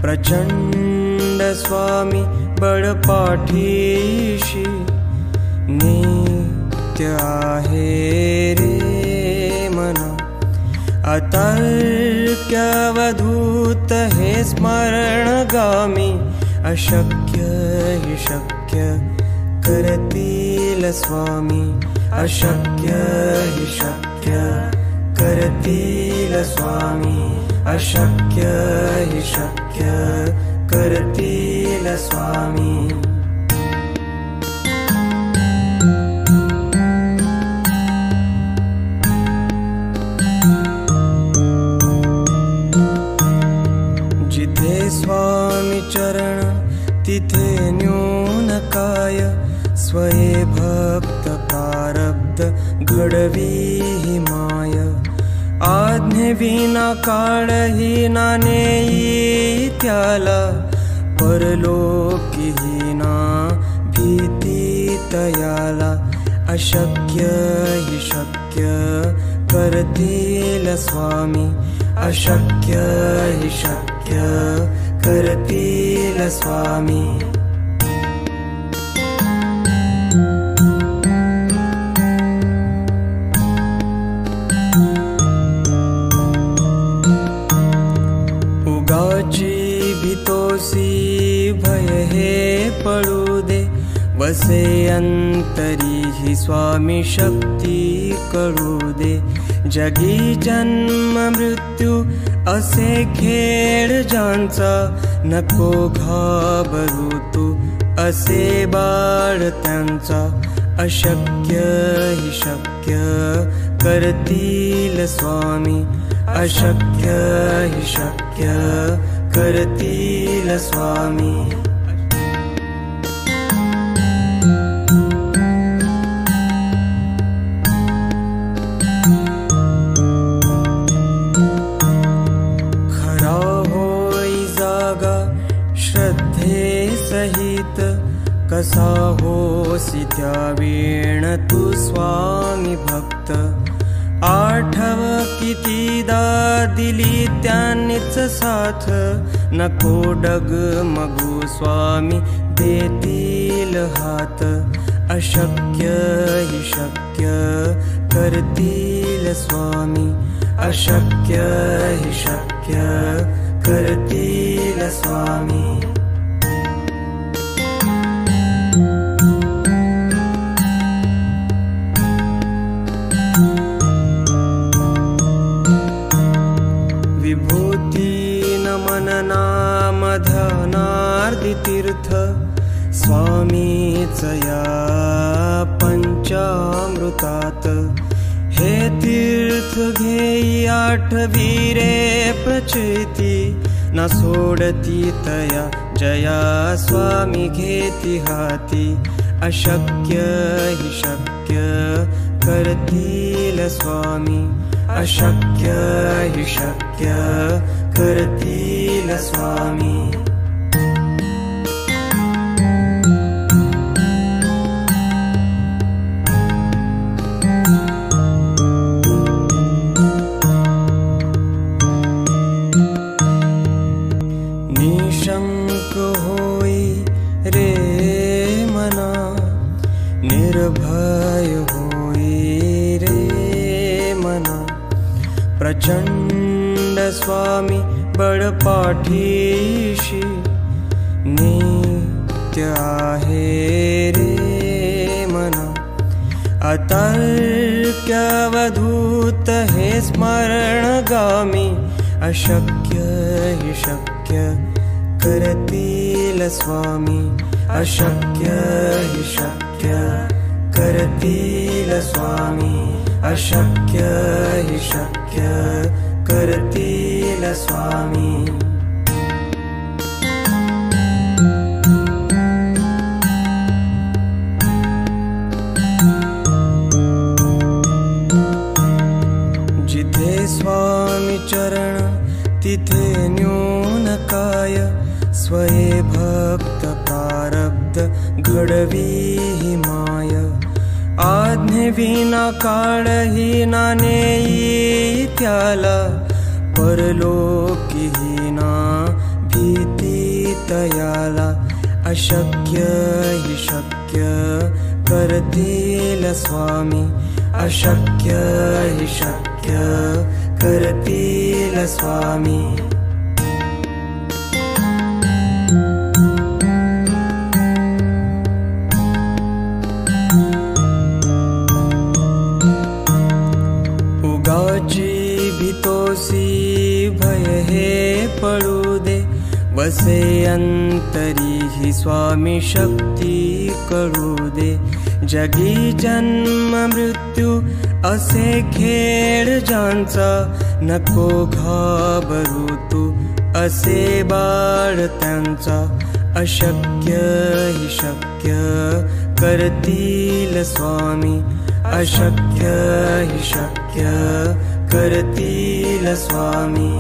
प्रचंड स्वामी बळपाठीशी नित्य आहे रे मना. अतर्क्यवधूत हे स्मरणगामी अशक्य हि शक्य करतील स्वामी. अशक्य हि शक्य करतील स्वामी. अशक्य हि शक्य करतील स्वामी. जिथे स्वामी चरण तिथे न्यून काय. स्वये भक्त प्रारब्ध घडवी ही माय. आज्ञेविना काळही ना नेई त्याला. परलोकीहीना भीती तयाला. अशक्य हि शक्य करतील स्वामी. अशक्य हि शक्य करतील स्वामी. उगाची भीतोसी भय हे पळू दे. वसे अंतरी ही स्वामी शक्ती कळू दे. जगी जन्म मृत्यू असे खेळ ज्यांचा. नको घाबरू तू असे बाळ त्यांचा. अशक्य हि शक्य करतील स्वामी. अशक्य हि शक्य करतील स्वामी. खरा होई जागा श्रद्धे सहित. कसा होसी त्या वेण तू स्वामी भक्त. आठव कितीदा दिली त्यांनीच साथ. नको डगमगू स्वामी देतील हात. अशक्य हि शक्य करतील स्वामी. अशक्य हि शक्य करतील स्वामी. विभूती नमन नाम ध्यानार्दी तीर्थ. स्वामीच या पंचामृतात. हे तीर्थ घेई आठवी रे प्रचिती. न सोडती तया जया स्वामी घेती हाती. अशक्य हि शक्य करतील स्वामी. अशक्य हि शक्य करतील स्वामी. निशंक होई रे मना. निर्भय होई रे मना. प्रचंड स्वामी बळपाठीशी नित्य आहे रे मना. अतर्क्यवधूत हे स्मरणगामी अशक्य हि शक्य करतील स्वामी. अशक्य हि शक्य करतील स्वामी. अशक्य हि शक्य करतील स्वामी. जिथे स्वामी चरण तिथे न्यून काय. स्वये भक्त प्रारब्ध घडवी ही माय. आज्ञेविना काळही ना नेई त्याला. परलोकीहीना भीती अशक्य हि शक्य करतील स्वामी, अशक्य हि शक्य करतील स्वामी. उगाची भीतोसी भय हे पडू दे, वसे अंतरी ही स्वामी शक्ती कळू दे. जगी जन्म मृत्यू असे खेळ ज्यांचा, नको घाबरू तू असे बाळ त्यांचा. अशक्य हि शक्य करतील स्वामी, अशक्य हि शक्य करतील स्वामी.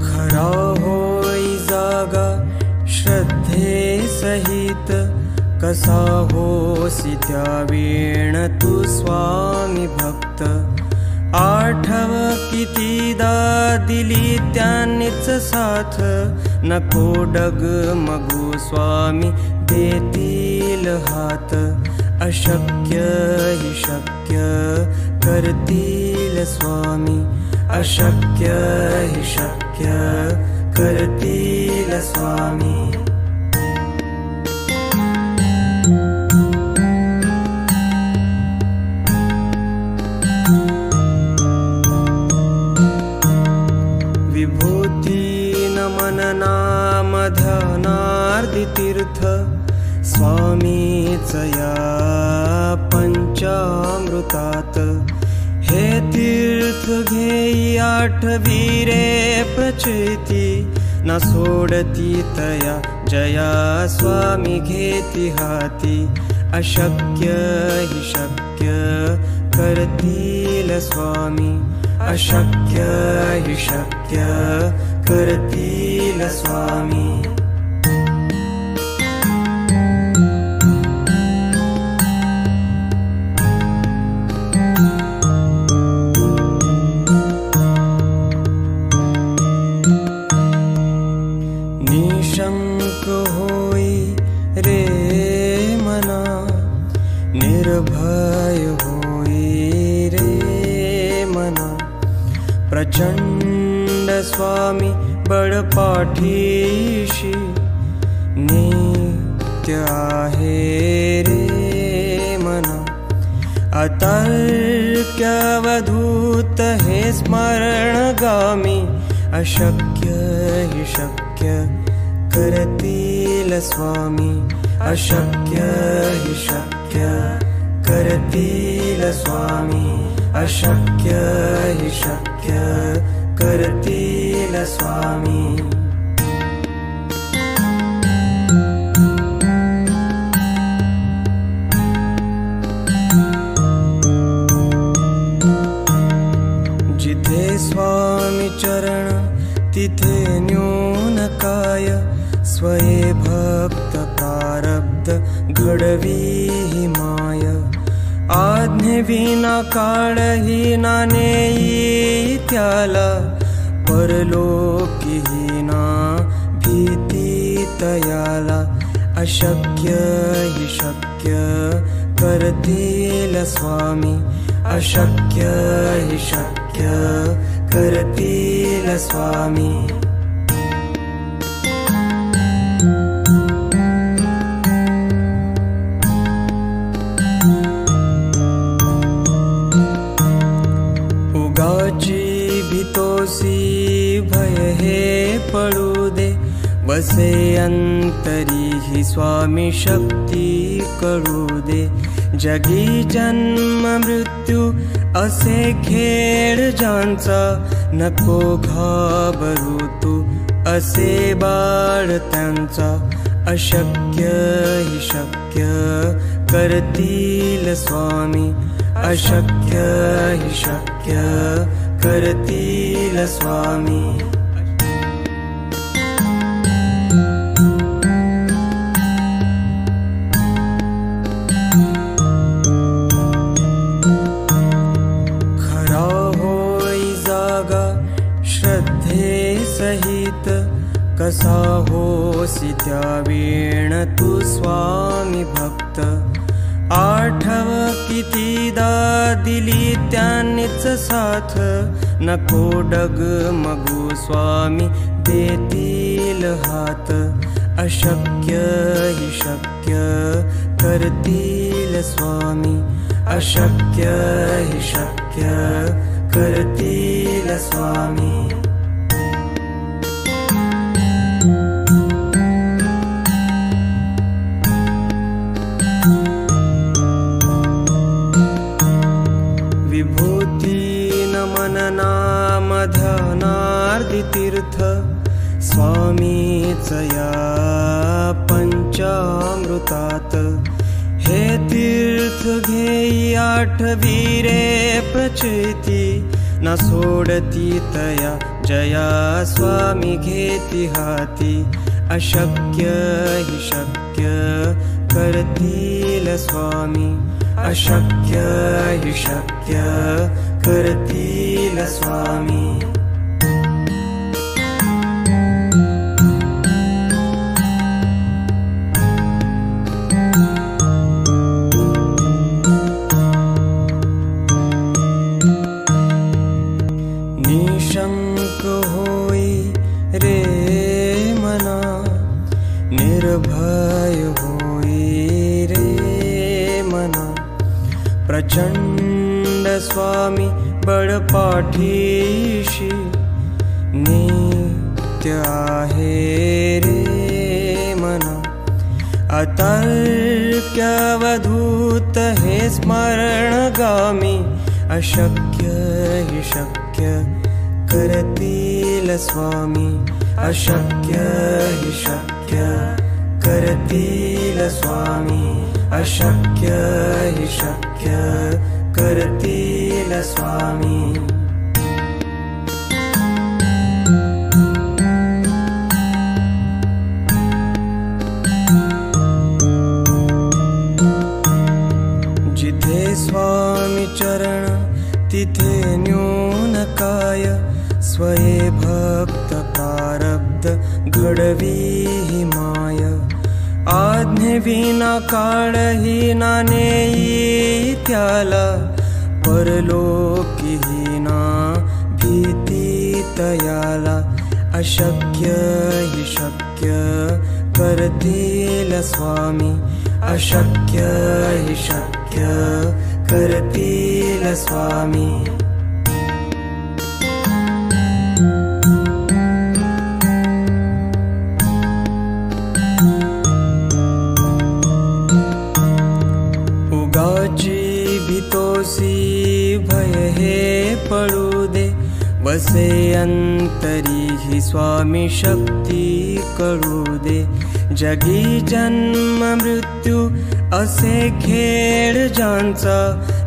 खरा होई जागा श्रद्धे सहित, कसा होसी त्या वेण तू स्वामी भक्त. आठव कितीदा दिली त्यांनीच साथ, नको डगमगू स्वामी देतील हात. अशक्य हि शक्य करतील स्वामी, अशक्य हि शक्य करतील स्वामी. नाम ध्यानार्दी तीर्थ स्वामीच या पंचामृतात. हे तीर्थ घेई आठवी रे प्रचिती, ना सोडती तया जया स्वामी घेती हाती. अशक्य हि शक्य करतील स्वामी, अशक्य हि शक्य करतील स्वामी. निशंक होई रे मना, निर्भय होई रे मना. प्रचंड स्वामी बळपाठीशी, नित्य आहे रे मना. अतर्क्यवधूत हे स्मरणगामी, अशक्य हि शक्य करतील स्वामी, अशक्य हि शक्य करतील स्वामी, अशक्य हि शक्य करतील स्वामी. जिथे स्वामी चरण तिथे न्यून काय, स्वये भक्त प्रारब्ध घडवी ही माय. आज्ञेविना काळही ना नेई त्याला, परलोकीही ना भीती तयाला. अशक्य हि शक्य करतील स्वामी, अशक्य हि शक्य करतील स्वामी. उगाची भीतोसी भय हे पडू दे, वसे अंतरी ही स्वामी शक्ती कळू दे. जगी जन्म मृत्यू असे खेळ ज्यांचा, नको घाबरू तू असे बाळ त्यांचा. अशक्य हि शक्य करतील स्वामी, अशक्य हि शक्य करतील स्वामी. त्या तू स्वामी भक्त आठव कितीदा दिली त्यांनीच साथ नको डगमगू स्वामी देतील हात अशक्य हि शक्य करतील स्वामी अशक्य हि शक्य करतील स्वामी तीर्थ स्वामीच या पंचामृतात हे तीर्थ घेई आठवी रे प्रचिती न सोडती तया जया स्वामी घेती हाती अशक्य हि शक्य करतील स्वामी अशक्य हि शक्य करतील स्वामी निशंक होई रे मना निर्भय होई रे मना प्रचंड स्वामी बळपाठीशी नित्य आहे रे मना अतर्क्यवधूत हे स्मरणगामी अशक्य हि शक्य करतील स्वामी अशक्य हि शक्य करतील स्वामी अशक्य हि शक्य करतील स्वामी जिथे स्वामी चरण तिथे न्यून काय स्वये भक्त प्रारब्ध घडवी ही माय आज्ञेविना काळही ना नेई त्याला परलोकी ही ना भीती तयाला अशक्य हि शक्य करतील स्वामी अशक्य हि शक्य करतील स्वामी उगाची भीतोसी भय हे पळू दे वसे अंतरी ही स्वामी शक्ती कळू दे जगी जन्म मृत्यू असे खेळ ज्यांचा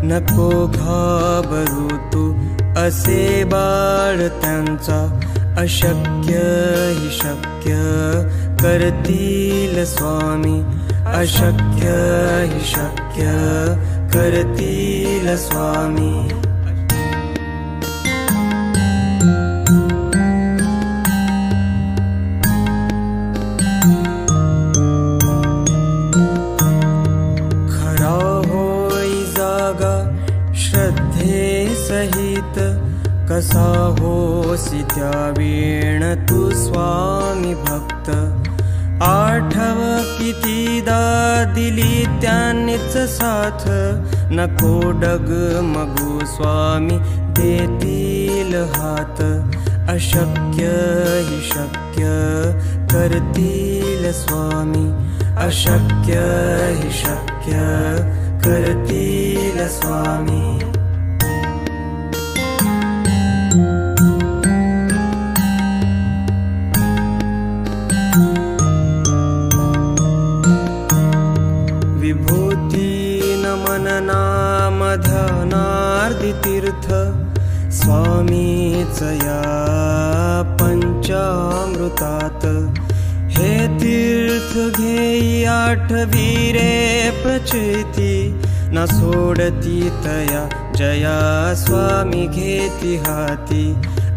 नको घाबरू तू असे बाळ त्यांचा अशक्य हि शक्य करतील स्वामी अशक्य हि शक्य करतील स्वामी सहित कसा होसी त्या तू स्वामी भक्त आठव कितीदा दिली त्यांनीच साथ नको डगमगू स्वामी देतील हात अशक्य हि शक्य करतील स्वामी अशक्य हि शक्य करतील स्वामी तीर्थ स्वामीच या पंचामृतात हे तीर्थ घेई आठवी रे प्रचिती न सोडती तया जया स्वामी घेती हाती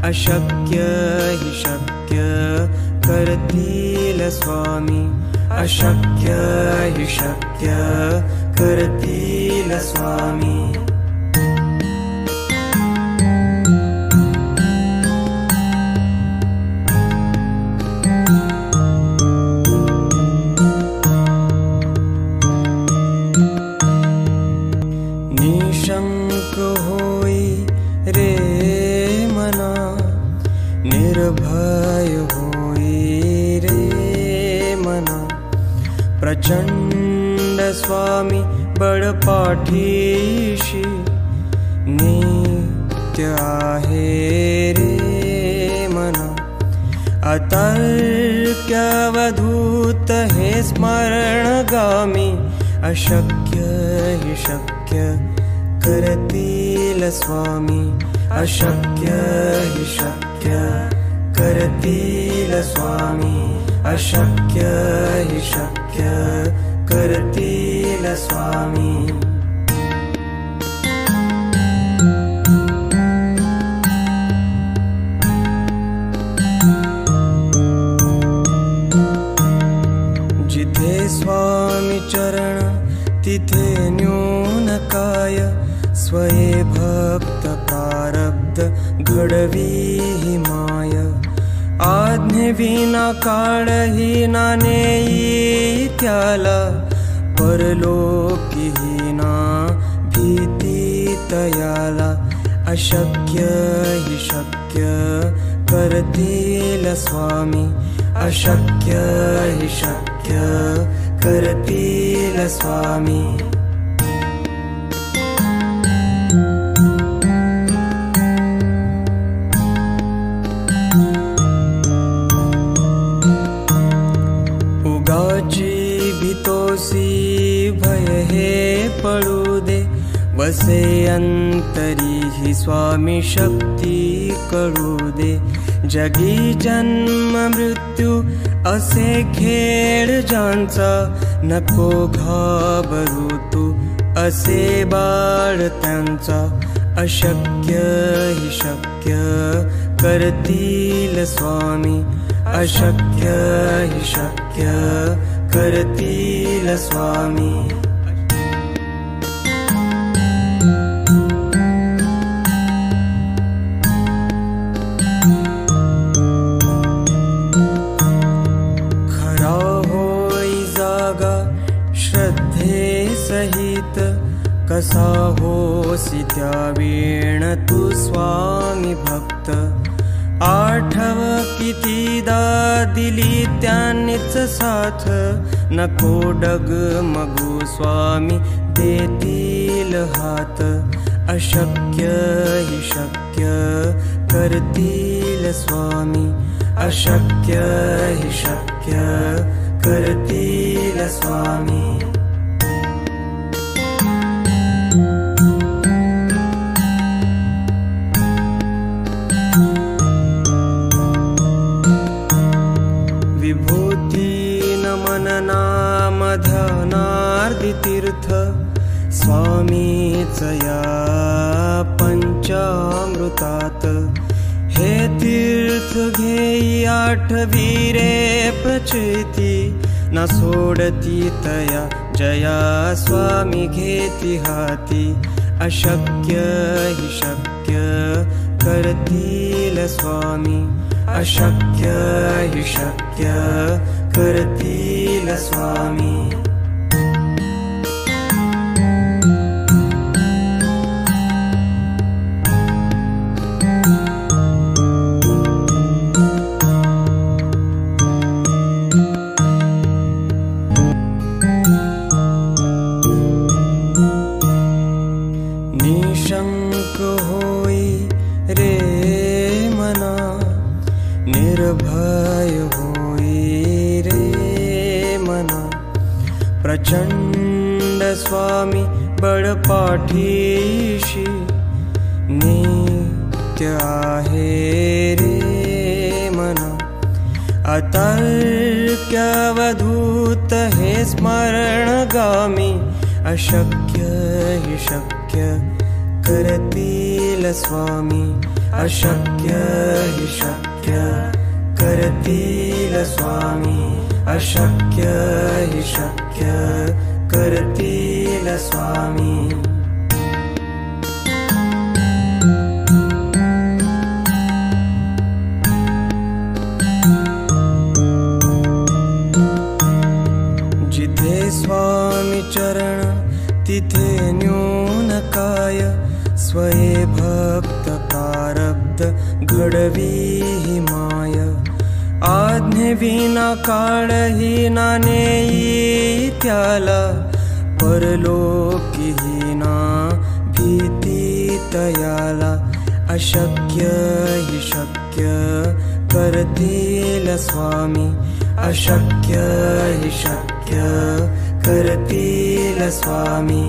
अशक्य हि शक्य करतील स्वामी, अशक्य हि शक्य करतील स्वामी. निशंक होई रे मना, निर्भय होई रे मना. प्रचंड स्वामी बळपाठीशी, नित्य आहे रे मना. अतर्क्यवधूत हे स्मरणगामी, अशक्य हि शक्य करतील स्वामी, अशक्य हि शक्य करतील स्वामी, अशक्य हि शक्य करतील स्वामी. जिथे स्वामी चरण तिथे न्यून काय, स्वये भक्त प्रारब्ध घडवी हि माय. आज्ञेविना काळही ना नेई त्याला, परलोकी हीना भीती तयाला. अशक्य हि शक्य करतील स्वामी, अशक्य हि शक्य करतील स्वामी. उगाची भीतोसी भय हे पळू दे, वसे अंतरी ही स्वामी शक्ती कळू दे. जगी जन्म मृत्यू असे खेळ ज्यांचा, नको घाबरू तू असे बाळ त्यांचा. अशक्य हि शक्य करतील स्वामी, अशक्य हि शक्य करतील स्वामी. श्रद्धे सहित कसा होसी त्यावेळ तू स्वामी भक्त. आठव कितीदा दिली त्यांनीच साथ, नको डगमगू स्वामी देतील हात. अशक्य हि शक्य करतील स्वामी, अशक्य हि शक्य करतील स्वामी. विभूती नमन नाम ध्यानार्दी तीर्थ, स्वामीच या पंचामृतात. हे तीर्थ घेई आठवी रे प्रचिती, न सोडती तया जया स्वामी घेती हाती. अशक्य हि शक्य करतील स्वामी, अशक्य हि शक्य करतील स्वामी. निशंक होई रे मना, निर्भय होई रे मना. प्रचंड स्वामी बळपाठीशी, नित्य आहे रे मना. अतर्क्यवधूत हे स्मरणगामी, अशक्य हि शक्य करतील स्वामी, अशक्य हि शक्य करतील स्वामी अशक्य हि शक्य करतील स्वामी जिथे स्वामी चरण तिथे न्यून काय स्वये भक्त प्रारब्ध घडवी ही माय आज्ञेविना काळही ना नेई त्याला परलोकीही ना भीती तयाला अशक्य हि शक्य करतील स्वामी अशक्य हि शक्य करतील स्वामी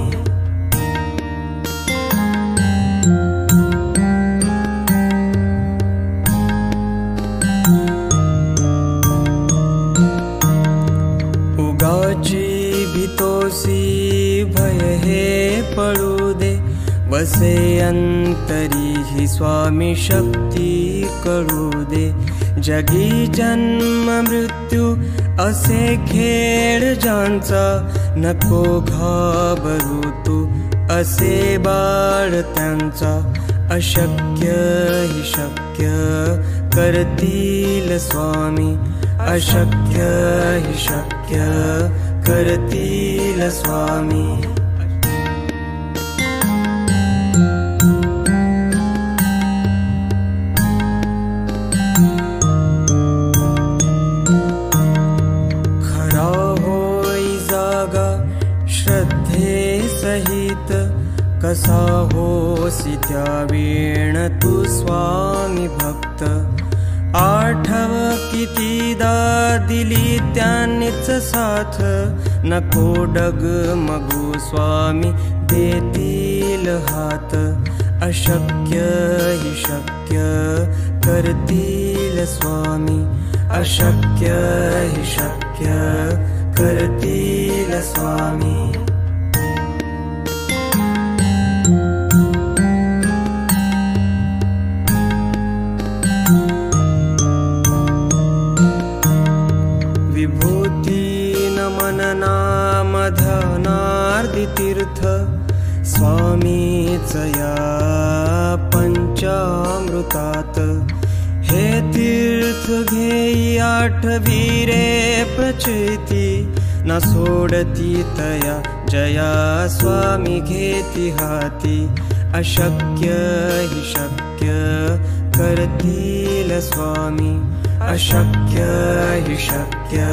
उगाची भीतोसी भय हे पळू दे वसे अंतरी ही स्वामी शक्ती कळू दे जगी जन्म मृत्यू असे खेळ ज्यांचा नको घाबरू तू असे बाळ त्यांचा अशक्य हि शक्य करतील स्वामी अशक्य हि शक्य करतील स्वामी सहित कसा होसी त्या वेण तू स्वामी भक्त आठव कितीदा दिली त्यांनीच साथ नको डगमगू स्वामी देतील हात अशक्य हि शक्य करतील स्वामी अशक्य हि शक्य करतील स्वामी तीर्थ स्वामीच या पंचामृतात हे तीर्थ घेई आठवी रे प्रचिती न सोडती तया जया स्वामी घेती हाती अशक्य हि शक्य करतील स्वामी अशक्य हि शक्य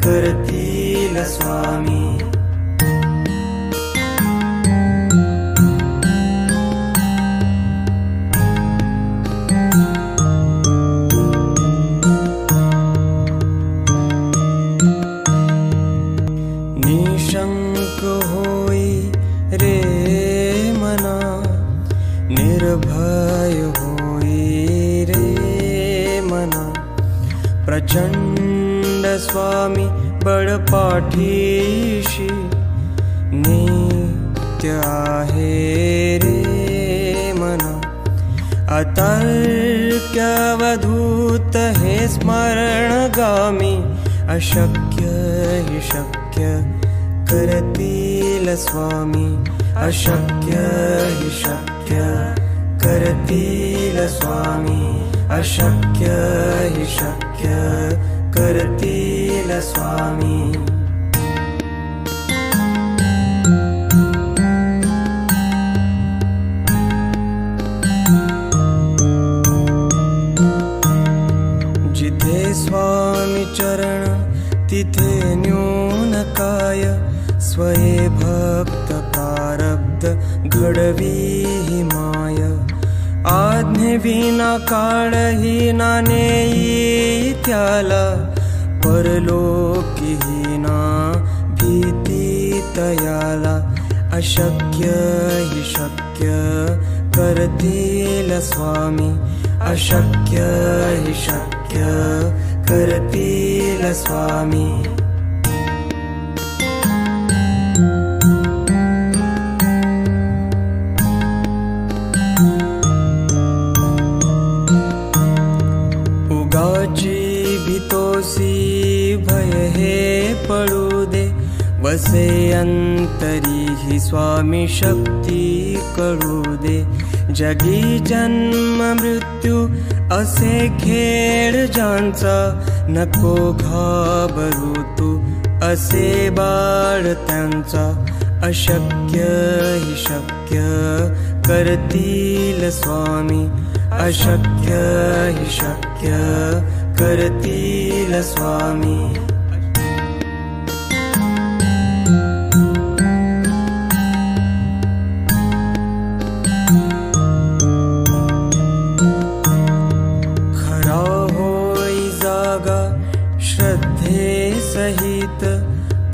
करतील स्वामी निर्भय होई रे मना प्रचंड स्वामी बळपाठीशी नित्य आहे रे मना अतर्क्यवधूत हे स्मरणगामी अशक्य हि शक्य करतील स्वामी अशक्य हि शक्य करतील स्वामी अशक्य हि शक्य करतील स्वामी जिथे स्वामी चरण तिथे न्यून काय स्वये भक्त प्रारब्ध घडवी ही माय आज्ञेविना काळही ना नेई त्याला परलोकीही ना भीती तयाला अशक्य हि शक्य करतील स्वामी अशक्य हि शक्य करतील स्वामी उगाची अंतरी ही स्वामी शक्ती कळू दे. जगी जन्म मृत्यू असे खेळ ज्यांचा, नको घाबरू तू असे बाळ त्यांचा. अशक्य ही शक्य करतील स्वामी, अशक्य ही शक्य करतील स्वामी. खरा होई जागा श्रद्धे सहित,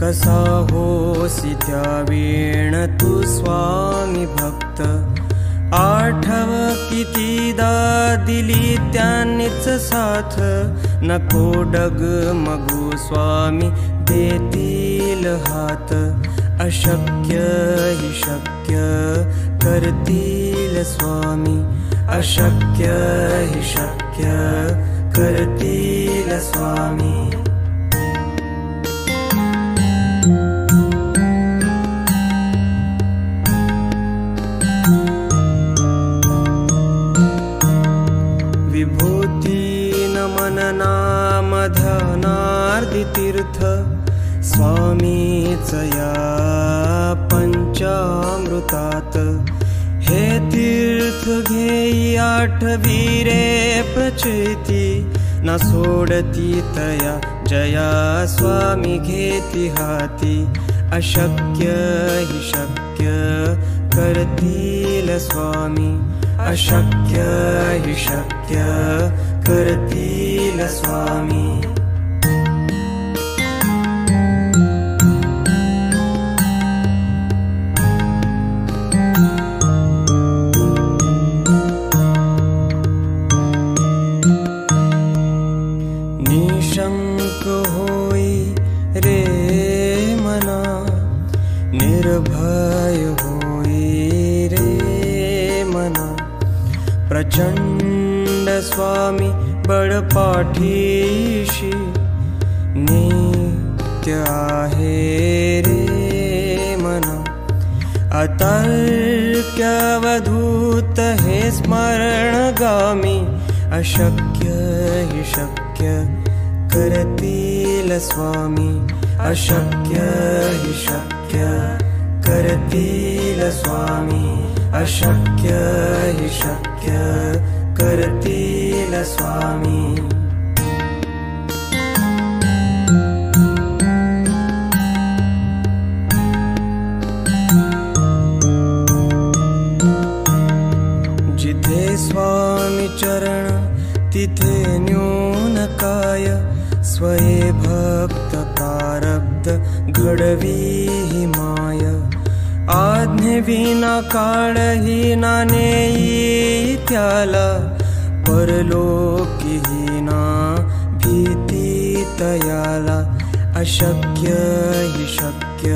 कसा होसी त्या वेण तू स्वामी भक्त. आठव कितीदा दिली त्यांनीच साथ, नको डगमगू स्वामी देतील हात. अशक्य ही शक्य करतील स्वामी, अशक्य ही शक्य करतील स्वामी. विभूती नमन नाम ध्यानार्दी तीर्थ, स्वामीच या पंचामृतात. हे तीर्थ घेई आठवी रे प्रचिती, ना सोडती तया जया स्वामी घेती हाती. अशक्य ही शक्य करतील स्वामी, अशक्य ही शक्य करतील स्वामी. निशंक होई रे मना, निर्भय होई रे मना. प्रचंड स्वामी बळपाठीशी, नित्य आहे रे मना. अतर्क्यवधूत हे स्मरणगामी, अशक्य ही शक्य करतील स्वामी, अशक्य ही शक्य करतील स्वामी, अशक्य ही शक्य करतील स्वामी. जिथे स्वामी चरण तिथे न्यून काय, स्वये भक्त प्रारब्ध घडवी ही माय. आज्ञेविना काळही ना नेई त्याला, परलोकीही ना भीती तयाला. अशक्य ही शक्य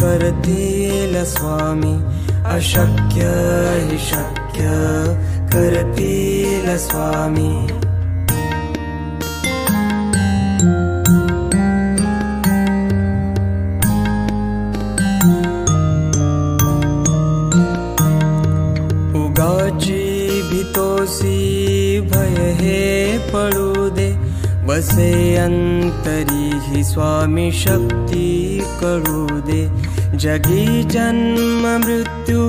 करतील स्वामी, अशक्य ही शक्य करतील स्वामी. उगाची भीतोसी भय हे पळू दे, वसे अंतरी ही स्वामी शक्ती कळू दे. जगी जन्म मृत्यू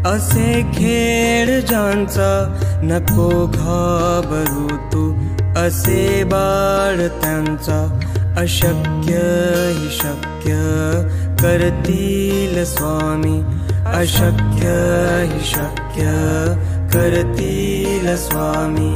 असे खेळ ज्यांचा, नको घाबरू तू असे बाळ त्यांचा. अशक्य ही शक्य करतील स्वामी, अशक्य ही शक्य करतील स्वामी.